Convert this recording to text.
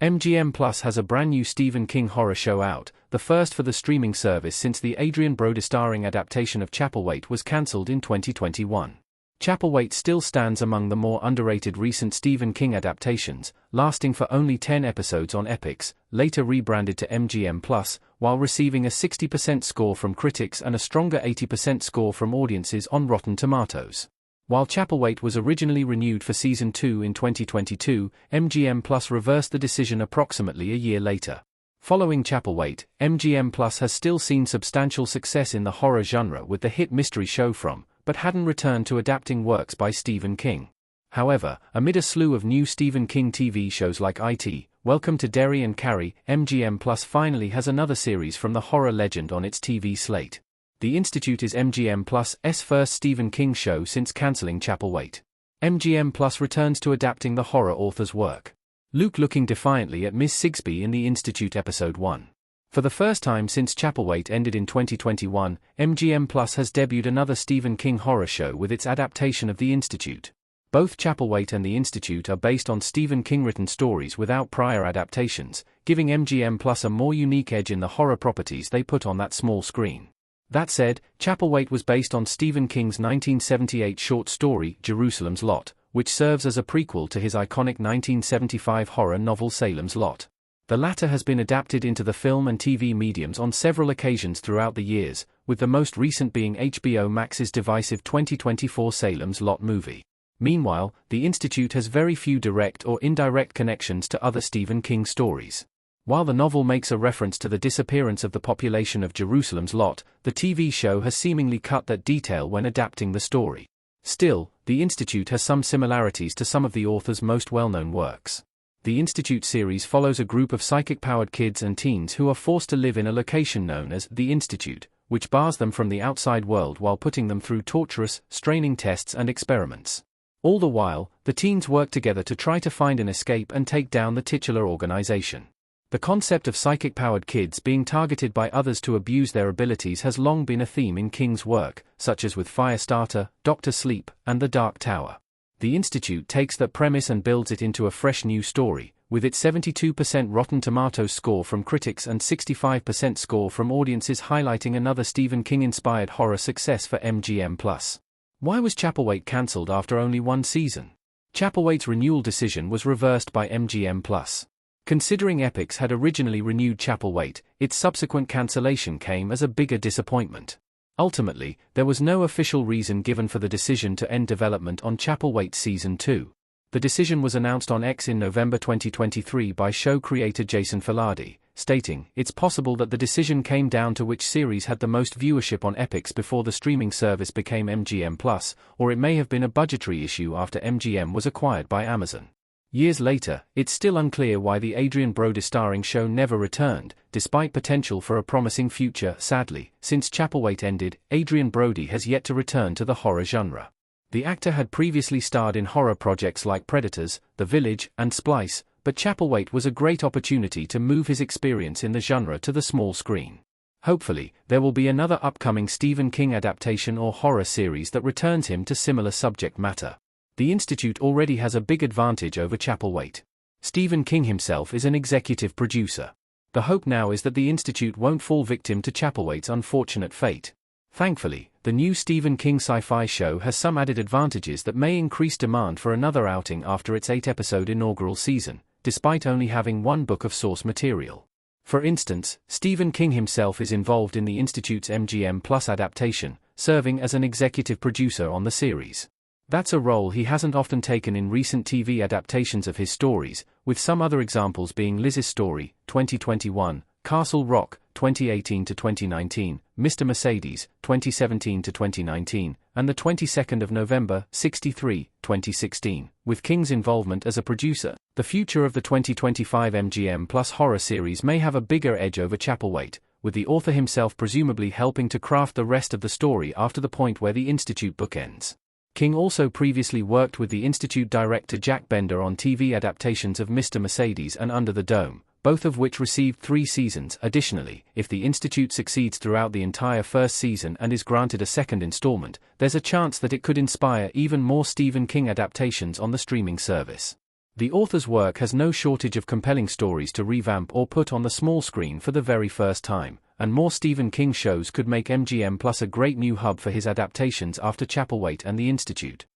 MGM Plus has a brand new Stephen King horror show out, the first for the streaming service since the Adrien Brody starring adaptation of Chapelwaite was cancelled in 2021. Chapelwaite still stands among the more underrated recent Stephen King adaptations, lasting for only 10 episodes on Epix, later rebranded to MGM Plus, while receiving a 60% score from critics and a stronger 80% score from audiences on Rotten Tomatoes. While Chapelwaite was originally renewed for Season 2 in 2022, MGM Plus reversed the decision approximately a year later. Following Chapelwaite, MGM Plus has still seen substantial success in the horror genre with the hit mystery show From, but hadn't returned to adapting works by Stephen King. However, amid a slew of new Stephen King TV shows like IT, Welcome to Derry and Carrie, MGM Plus finally has another series from the horror legend on its TV slate. The Institute is MGM Plus' first Stephen King show since cancelling Chapelwaite. MGM Plus returns to adapting the horror author's work. Luke looking defiantly at Miss Sigsbee in The Institute Episode 1. For the first time since Chapelwaite ended in 2021, MGM Plus has debuted another Stephen King horror show with its adaptation of The Institute. Both Chapelwaite and The Institute are based on Stephen King-written stories without prior adaptations, giving MGM Plus a more unique edge in the horror properties they put on that small screen. That said, Chapelwaite was based on Stephen King's 1978 short story, Jerusalem's Lot, which serves as a prequel to his iconic 1975 horror novel Salem's Lot. The latter has been adapted into the film and TV mediums on several occasions throughout the years, with the most recent being HBO Max's divisive 2024 Salem's Lot movie. Meanwhile, The Institute has very few direct or indirect connections to other Stephen King stories. While the novel makes a reference to the disappearance of the population of Jerusalem's Lot, the TV show has seemingly cut that detail when adapting the story. Still, The Institute has some similarities to some of the author's most well-known works. The Institute series follows a group of psychic-powered kids and teens who are forced to live in a location known as The Institute, which bars them from the outside world while putting them through torturous, straining tests and experiments. All the while, the teens work together to try to find an escape and take down the titular organization. The concept of psychic-powered kids being targeted by others to abuse their abilities has long been a theme in King's work, such as with Firestarter, Dr. Sleep, and The Dark Tower. The Institute takes that premise and builds it into a fresh new story, with its 72% Rotten Tomatoes score from critics and 65% score from audiences highlighting another Stephen King-inspired horror success for MGM+. Why was Chapelwaite cancelled after only one season? Chapelwaite's renewal decision was reversed by MGM+. Considering Epix had originally renewed Chapelwaite, its subsequent cancellation came as a bigger disappointment. Ultimately, there was no official reason given for the decision to end development on Chapelwaite Season 2. The decision was announced on X in November 2023 by show creator Jason Filardi, stating, "It's possible that the decision came down to which series had the most viewership on Epix before the streaming service became MGM+, or it may have been a budgetary issue after MGM was acquired by Amazon." Years later, it's still unclear why the Adrien Brody starring show never returned, despite potential for a promising future. Sadly, since Chapelwaite ended, Adrien Brody has yet to return to the horror genre. The actor had previously starred in horror projects like Predators, The Village, and Splice, but Chapelwaite was a great opportunity to move his experience in the genre to the small screen. Hopefully, there will be another upcoming Stephen King adaptation or horror series that returns him to similar subject matter. The Institute already has a big advantage over Chapelwaite. Stephen King himself is an executive producer. The hope now is that The Institute won't fall victim to Chapelwaite's unfortunate fate. Thankfully, the new Stephen King sci-fi show has some added advantages that may increase demand for another outing after its 8-episode inaugural season, despite only having one book of source material. For instance, Stephen King himself is involved in the Institute's MGM+ adaptation, serving as an executive producer on the series. That's a role he hasn't often taken in recent TV adaptations of his stories, with some other examples being Liz's Story, 2021, Castle Rock, 2018-2019, Mr. Mercedes, 2017-2019, and the 22nd of November, 63, 2016. With King's involvement as a producer, the future of the 2025 MGM+ horror series may have a bigger edge over Chapelwaite, with the author himself presumably helping to craft the rest of the story after the point where the Institute bookends. King also previously worked with the Institute director Jack Bender on TV adaptations of Mr. Mercedes and Under the Dome, both of which received 3 seasons. Additionally, if the Institute succeeds throughout the entire first season and is granted a second installment, there's a chance that it could inspire even more Stephen King adaptations on the streaming service. The author's work has no shortage of compelling stories to revamp or put on the small screen for the very first time, and more Stephen King shows could make MGM Plus a great new hub for his adaptations after Chapelwaite and The Institute.